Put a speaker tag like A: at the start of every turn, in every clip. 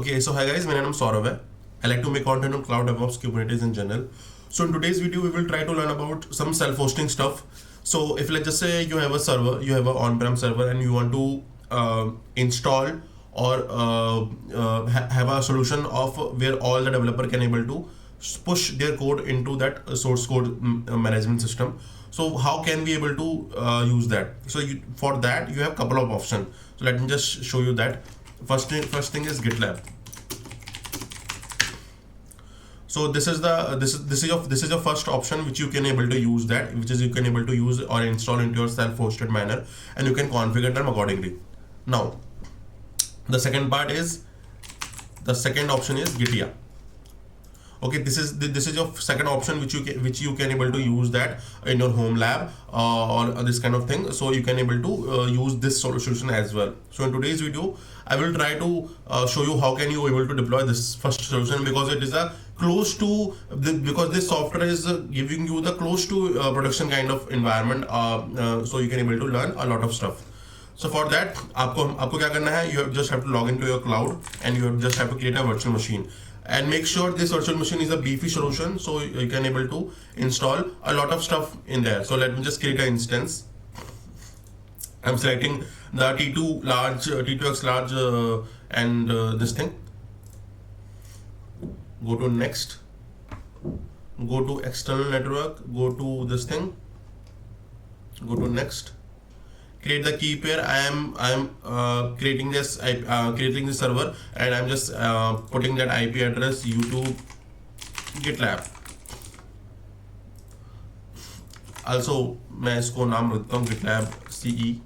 A: Okay, so hi guys, मेरा नाम सौरभ है. I like to make content on cloud DevOps, Kubernetes in general. So in today's video, we will try to learn about some self-hosting stuff. So if let's just say you have a server, you have an on-prem server, and you want to install or have a solution of where all the developer can able to push their code into that source code management system. So how can we able to use that? So for that you have couple of options. So let me just show you that. First thing is GitLab. So this is your first option which you can able to use that, which is you can able to use or install into your self-hosted manner, and you can configure them accordingly. Now the second option is Gitea. Okay, this is your second option which you can able to use that in your home lab or this kind of thing. So you can able to use this solution as well. So in today's video I will try to show you how can you able to deploy this first solution, because it is a close to because this software is giving you the close to production kind of environment, so you can able to learn a lot of stuff. So for that आपको क्या करना है, you just have to log into your cloud and you just have to create a virtual machine and make sure this virtual machine is a beefy solution, so you can able to install a lot of stuff in there. So let me just create an instance. I'm selecting the T2X large and this thing. Go to next, go to external network, go to this thing, go to next, create the key pair. I am creating this server, and I'm just putting that IP address YouTube GitLab. Also मैं इसको नाम रखता हूँ GitLab CE.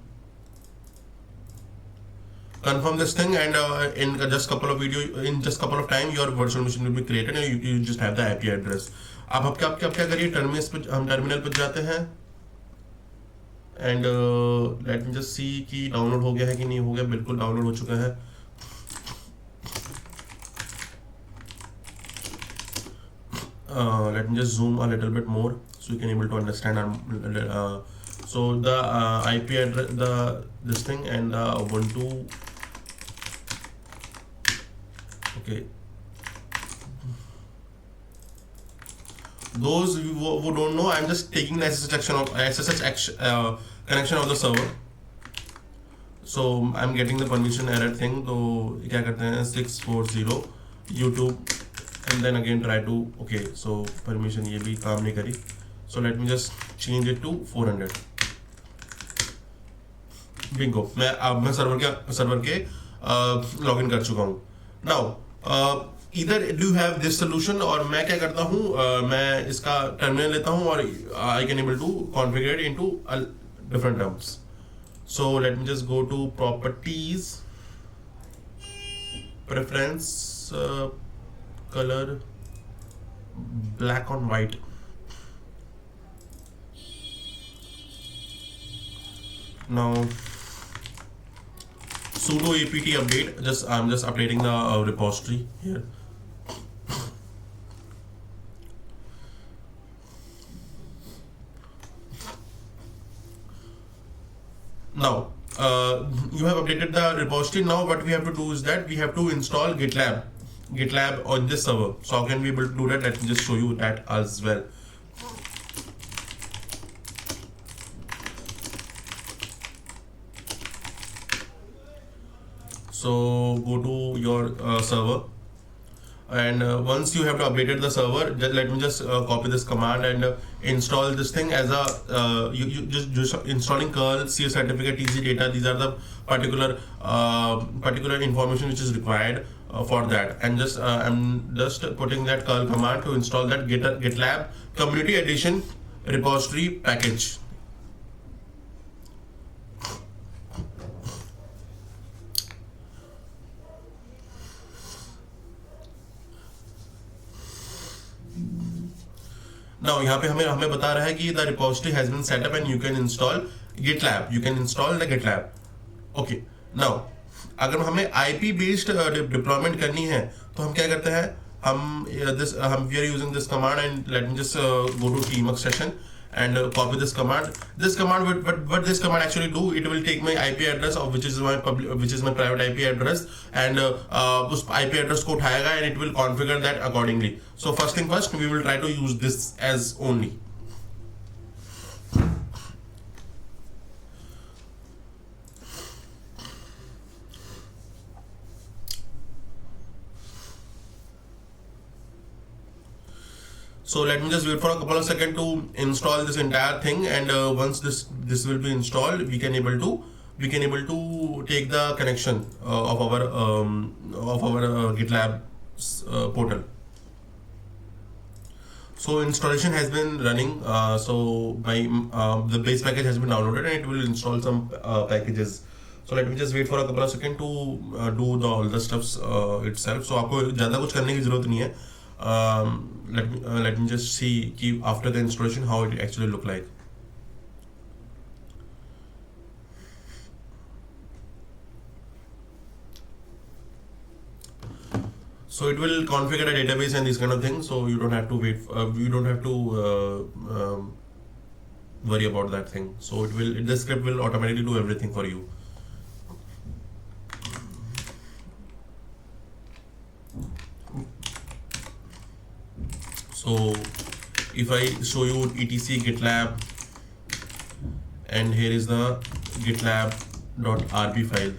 A: Confirm this thing, and in just couple of time your virtual machine will be created and you just have the IP address. अब क्या करिए, terminal पर जाते हैं and let me just see कि डाउनलोड हो गया है कि नहीं हो गया. बिल्कुल डाउनलोड हो चुका है. Let me just zoom a little bit more so you can able to understand. So the IP address, this thing, and the Ubuntu. Okay, those who don't know, I'm just taking the SSH connection of the server. So I'm getting the permission error thing. तो क्या करते हैं, 640 YouTube, and then again try to, okay, so permission ये भी काम नहीं करी. So let me just change it to 400. Bingo, मैं सर्वर के लॉगिन कर चुका हूँ. Now either do you have this solution, और मैं क्या करता हूँ, मैं इसका टर्मिनल लेता हूँ और I can able to configure it into different terms. So let me just go to properties, preference, color black on white. Now sudo apt update, I'm just updating the repository here. Now you have updated the repository. Now what we have to do is that we have to install GitLab on this server. So how can we able to do that? Let me just show you that as well. So go to your server, and once you have to updated the server, let me just copy this command and install this thing as a you just installing curl, CS certificate, TC data. These are the particular information which is required for that, and just I'm just putting that curl command to install that GitLab community edition repository package. Now यहाँ पे हमें बता रहा है कि the repository has been set up and you can install GitLab. You can install the GitLab. Okay. Now अगर हमें IP based deployment करनी है तो हम क्या करते हैं, we are using this command, and let me just go to tmux session, and copy this command. This command, what this command actually do, it will take my IP address of which is my private IP address, and उस IP address को उठाएगा and it will configure that accordingly. So first thing first, we will try to use this as only. So let me just wait for a couple of seconds to install this entire thing, and once this will be installed, we can able to take the connection of our GitLab portal. So installation has been running. So the base package has been downloaded, and it will install some packages. So let me just wait for a couple of seconds to do all the stuffs itself. So आपको ज़्यादा कुछ करने की ज़रूरत नहीं है. Let me just see after the installation how it actually look like. So it will configure a database and these kind of things, so you don't have to wait, you don't have to worry about that thing. So the script will automatically do everything for you. So if I show you etc GitLab, and here is the gitlab.rb file.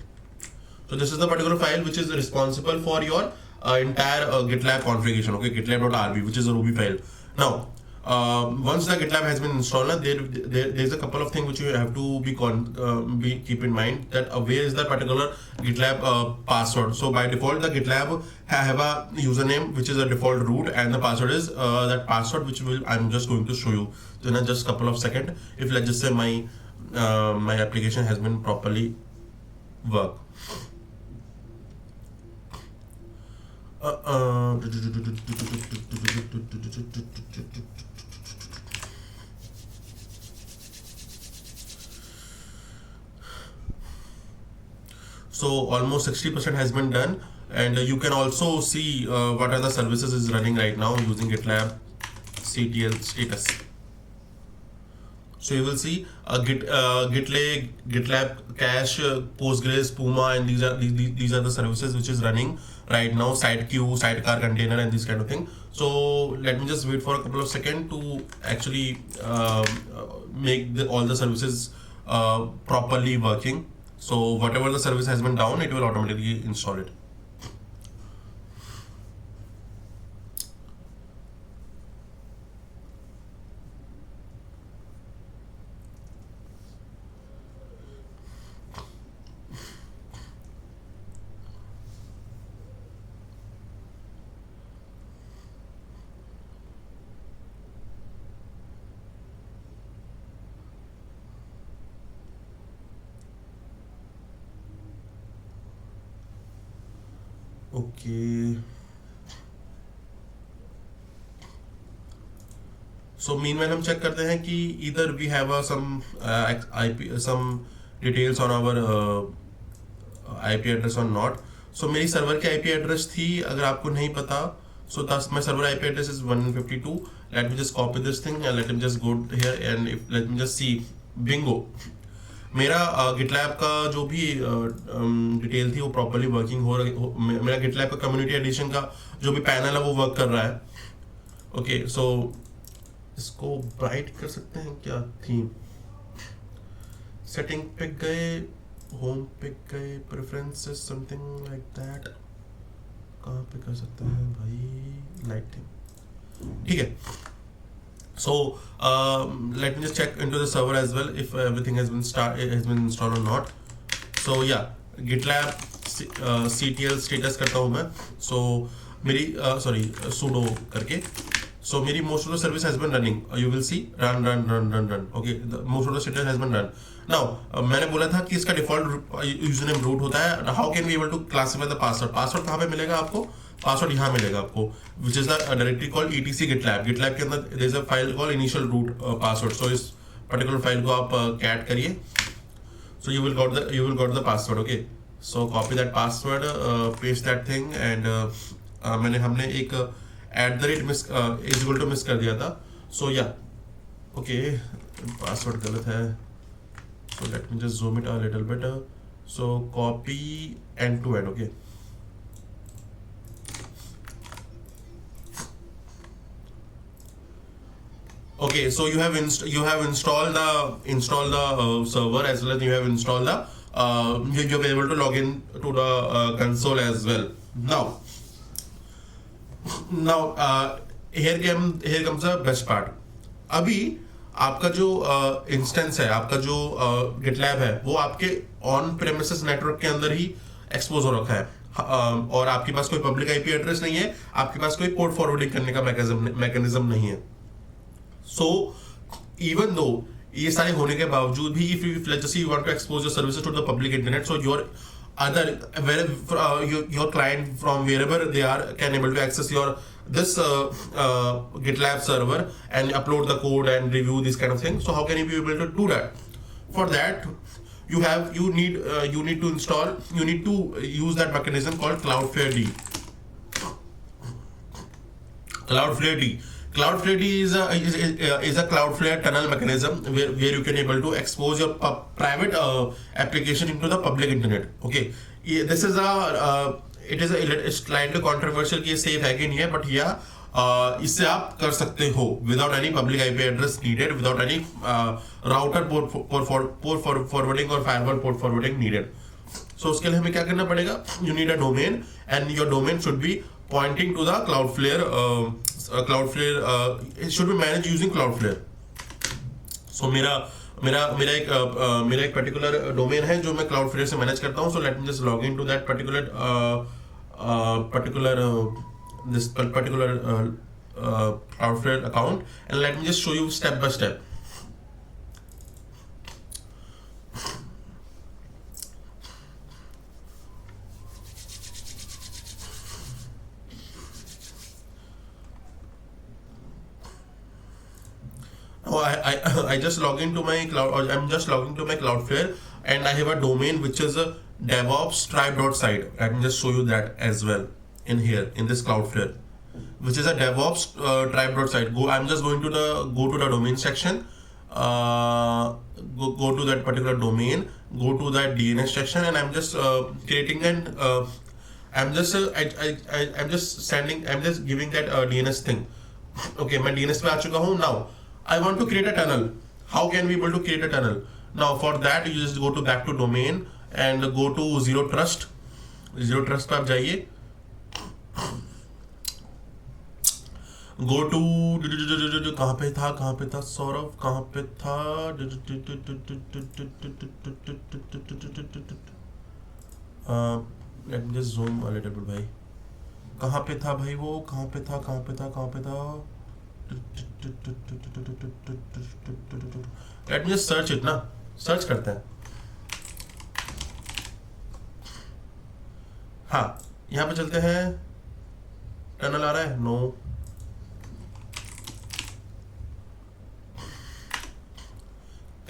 A: So this is the particular file which is responsible for your entire GitLab configuration. Okay, gitlab.rb, which is a Ruby file. Now, once the GitLab has been installed, there's a couple of things which you have to keep in mind, that where is the particular GitLab password. So by default, the GitLab have a username which is a default root, and the password is that password which I'm just going to show you in just a couple of seconds. If let's just say my application has been properly work. So almost 60% has been done, and you can also see what are the services is running right now using GitLab CTL status. So you will see GitLab, GitLab Cache, Postgres, Puma, and these are the services which is running right now. Sitequeue, sidecar container, and this kind of thing. So let me just wait for a couple of seconds to actually make all the services properly working. So whatever the service has been down, it will automatically install it. Okay. So meanwhile हम check करते हैं कि either we have some details on our IP address or not. So मेरी server की IP address थी, अगर आपको नहीं पता, so thus my server IP address is 152. Let me just copy this thing and let me just go here and let me just see. Bingo. मेरा GitLab का जो भी डिटेल थी वो प्रॉपर्ली वर्किंग हो रही. मेरा GitLab का कम्युनिटी एडिशन का जो भी पैनल है वो वर्क कर रहा है. ओके, सो इसको ब्राइट कर सकते हैं क्या? थीम सेटिंग पे गए, होम पे गए, प्रेफरेंसेस, समथिंग लाइक दैट. कहाँ पे कर सकते हैं भाई? लाइटिंग. ठीक है. So let me just check into the server as well if everything has been installed or not. So yeah, GitLab CTL status करता हूँ मैं. So मेरी sudo करके. So मेरी most of the service has been running. You will see run. Okay, most of the status has been run. Now मैंने बोला था कि इसका default username root होता है. How can we able to classify the password? Password कहाँ पे मिलेगा आपको? पासवर्ड यहाँ मिलेगा आपको, which is the directory called etc GitLab. GitLab के अंदर there is a file called initial root password. So इस particular file को आप cat करिए. So you will got the password. Okay. So copy that password, paste that thing, and हमने एक @ miss is equal to miss कर दिया था. So yeah, okay, password गलत है, so let me just zoom it a little better. So copy end to end. Okay, okay, so you have installed the server, as well as you have installed the you'll be able to log in to the console as well. Now here comes the best part. अभी आपका जो instance है, आपका जो GitLab है, वो आपके on premises network के अंदर ही एक्सपोज हो रखा है, और आपके पास कोई पब्लिक आईपी एड्रेस नहीं है, आपके पास कोई पोर्ट फॉरवर्डिंग करने का मैकेनिज्म नहीं है. सो इवन दो ये सारे होने के बावजूद भी, if let's just say you want to expose your services to the public internet, so your client from wherever they are can able to access this GitLab server and upload the code and review this kind of thing. So how can you be able to do that? For that, you need to use that mechanism called Cloudflare D. Cloudflare D is a Cloudflare tunnel mechanism where you can able to expose your private application into the public internet. Okay, this is it's slightly controversial कि ये safe है कि नहीं है, but इससे आप कर सकते हो without any public IP address needed, without any router port forwarding or firewall port forwarding needed. So उसके लिए हमें क्या करना पड़ेगा? You need a domain, and your domain should be pointing to the Cloudflare. It should be managed using Cloudflare. So मेरा एक particular domain है जो मैं Cloudflare से मैनेज करता हूँ. So let me just log into that particular Cloudflare account, and let me just show you step by step. I just log into my I'm just logging to my Cloudflare, and I have a domain which is a DevOps.tribe.site. Let me just show you that as well in here in this Cloudflare, which is a DevOps.tribe.site. I'm just going to go to the domain section. Go to that particular domain. Go to that DNS section, and I'm just creating an. I'm just giving that DNS thing. Okay, मैं DNS पे आ चुका हूँ. Now I want to create a tunnel. How can we able to create a tunnel? Now for that you just go to back to domain and go to Zero Trust. Zero Trust पे आप जाइए. Go to कहाँ पे था सौरभ, कहाँ पे था? Let me just zoom a little bit भाई. कहाँ पे था भाई वो? कहाँ पे था? Let me just search it ना. सर्च करते हैं. हाँ, यहाँ पे चलते हैं. टनल आ रहा है? नो.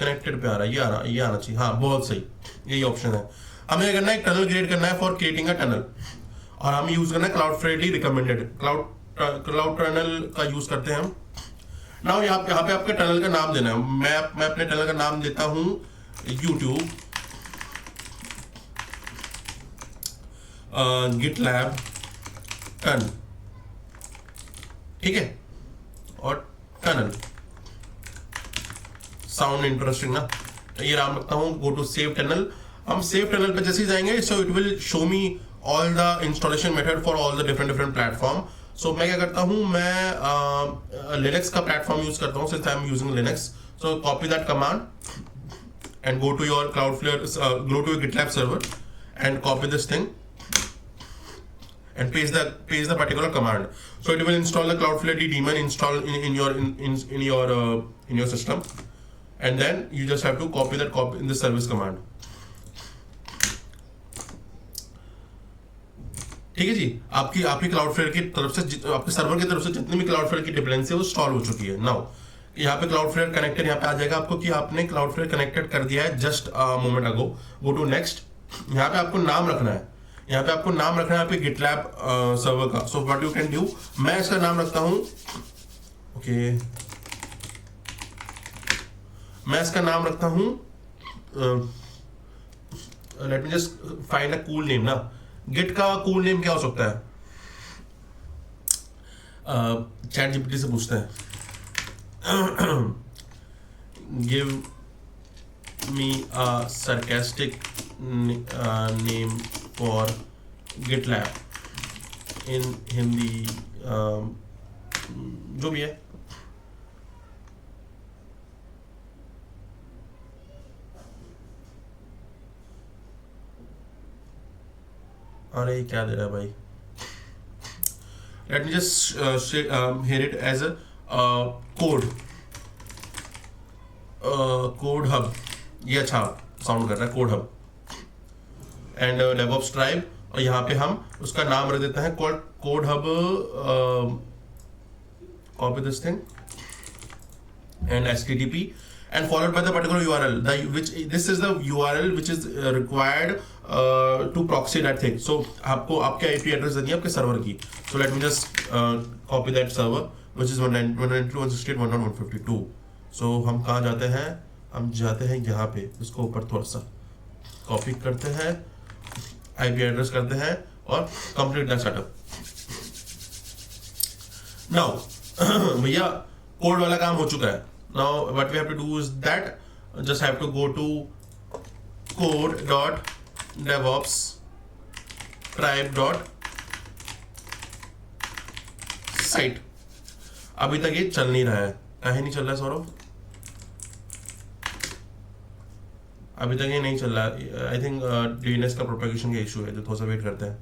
A: कनेक्टेड पे आ रहा है. ये आना चाहिए. हाँ, बहुत सही. यही ऑप्शन है. हमें करना है, टनल क्रिएट करना है फॉर क्रिएटिंग अ टनल, और हमें यूज करना है Cloudflare रिकमेंडेड. क्लाउड टनल का यूज करते हैं हम. नाउ यहाँ पे आपके टनल का नाम देना है. मैं अपने टनल का नाम देता हूँ YouTube GitLab टन. ठीक है, और टनल साउंड इंटरेस्टिंग ना. ये नाम रखता हूँ. Go to save tunnel. हम सेव टनल पे जैसे ही जाएंगे, so it will show me all the installation method for all the different platform. So मैं क्या करता हूँ, मैं लिनक्स का प्लेटफॉर्म यूज करता हूँ, since I am using Linux. So copy that command and go to your Cloudflare, go to your GitLab server and copy this thing and paste the particular command. So it will install the Cloudflare daemon install in your system, and then you just have to copy in the service command. ठीक है जी. आपकी Cloudflare की तरफ से, आपके server की तरफ से जितनी भी Cloudflare की डिपेंडेंसी है वो इंस्टॉल हो चुकी है. नाउ यहाँ पे Cloudflare कनेक्टेड यहाँ पे आ जाएगा आपको कि आपने Cloudflare कनेक्टेड कर दिया है just moment ago. Go to next. यहाँ पे आपको नाम रखना है. आपके GitLab सर्वर का. So what you can do, मैं इसका नाम रखता हूँ, ओके, मैं इसका नाम रखता हूँ, late me just find a cool name ना। गिट का कूल नेम क्या हो सकता है? चैट जीपीटी से पूछते हैं, give me a sarcastic name for GitLab in Hindi, जो भी है। अरे क्या दे रहा है भाई? Late me just hear it as a code code hub. ये अच्छा साउंड कर रहा है, code hub and DevOps tribe. और यहाँ पे हम उसका नाम रख देते हैं code hub, copy this thing and http and followed by the particular URL, this is the URL which is required to proxy that thing. So आपको आपके IP एड्रेस देनी है आपके सर्वर की। So let me just copy that server which is 192.168.1.152. So हम कहाँ जाते हैं? हम जाते हैं यहाँ पे, इसको ऊपर थोड़ा सा कॉपी करते हैं, IP एड्रेस करते हैं और कंप्लीट दैट सेटअप। नाउ भैया कोड वाला काम हो चुका है। Now what we have to do is that just have to go to code.devops tribe.site। अभी तक ये चल नहीं रहा है, काहे नहीं चल रहा है सौरभ? अभी तक ये नहीं चल रहा है। आई थिंक DNS का प्रोपेगेशन का इशू है, जो थोड़ा सा वेट करते हैं।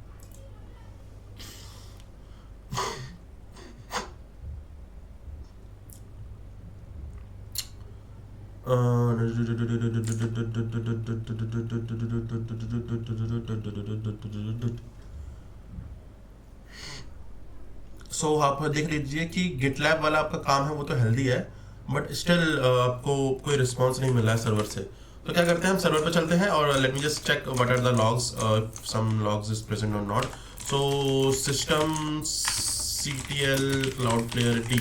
A: सो आप देख लीजिए कि गिटलैब वाला आपका काम है वो तो हेल्दी है, बट स्टिल आपको कोई रिस्पॉन्स नहीं मिल रहा है सर्वर से। तो क्या करते हैं, हम सर्वर पे चलते हैं और let me just check what are the logs, some logs is present और नॉट। So system CTL Cloudflare D,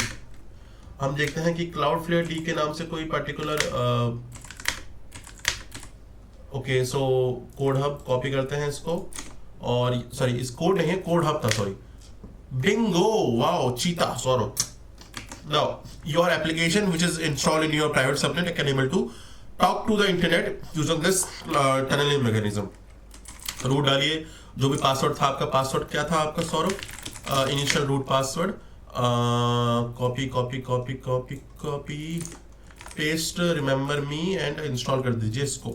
A: हम देखते हैं कि Cloudflare D के नाम से कोई particular okay. So code hub copy करते हैं इसको, और सॉरी इस कोड नहीं है, कोड हब था, सॉरी। बिंगो, वाओ, चीता, Saurabh. Now your application which is installed in your private subnet can able to talk to the internet using this tunneling mechanism। Root डालिए, जो भी पासवर्ड था आपका, पासवर्ड क्या था आपका Saurabh? Initial root password, copy copy copy copy copy paste, remember me and install कर दीजिए इसको।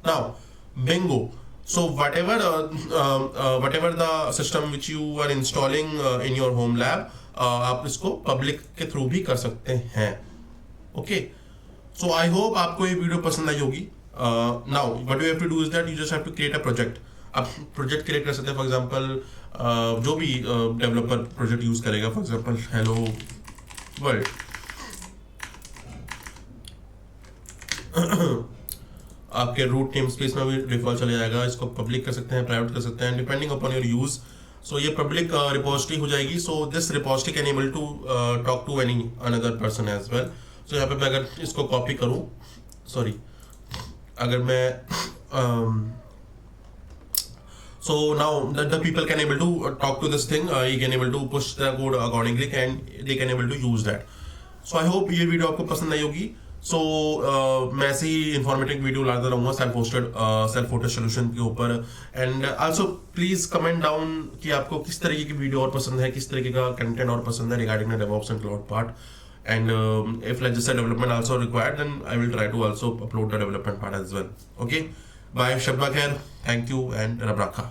A: Now bingo, so whatever the system which you are installing in your home lab, आप इसको पब्लिक के थ्रू भी कर सकते हैं। ओके, सो आई होप आपको ये वीडियो पसंद आई होगी। Now what you have to do is that you just have to create a project. आप प्रोजेक्ट क्रिएट कर सकते हैं, फॉर एग्जांपल जो भी डेवलपर प्रोजेक्ट यूज करेगा, फॉर एग्जांपल हेलो वर्ल्ड। आपके रूट नेम स्पेस में भी डिफॉल्ट चले जाएगा। इसको पब्लिक कर सकते हैं, प्राइवेट कर सकते हैं, depending upon your use. So ये पब्लिक रिपोजिटरी हो जाएगी। So this repository can able to talk to any another person as well. So यहाँ पे मैं अगर इसको कॉपी करूँ, सॉरी अगर मैं so now the people can able to talk to this thing, you can able to push the code accordingly and they can able to use that। so I hope ये video आपको पसंद आई होगी। सो मैं ऐसे ही informative video लाता रहूँगा self hosted solution के ऊपर। And also please comment down कि आपको किस तरीके की वीडियो और पसंद है, किस तरीके का कंटेंट और पसंद है regarding the DevOps and cloud part. And if like just a development also required, then I will try to also upload the development part as well। okay, bye, Shabba Khair, thank you and Rab Rakha।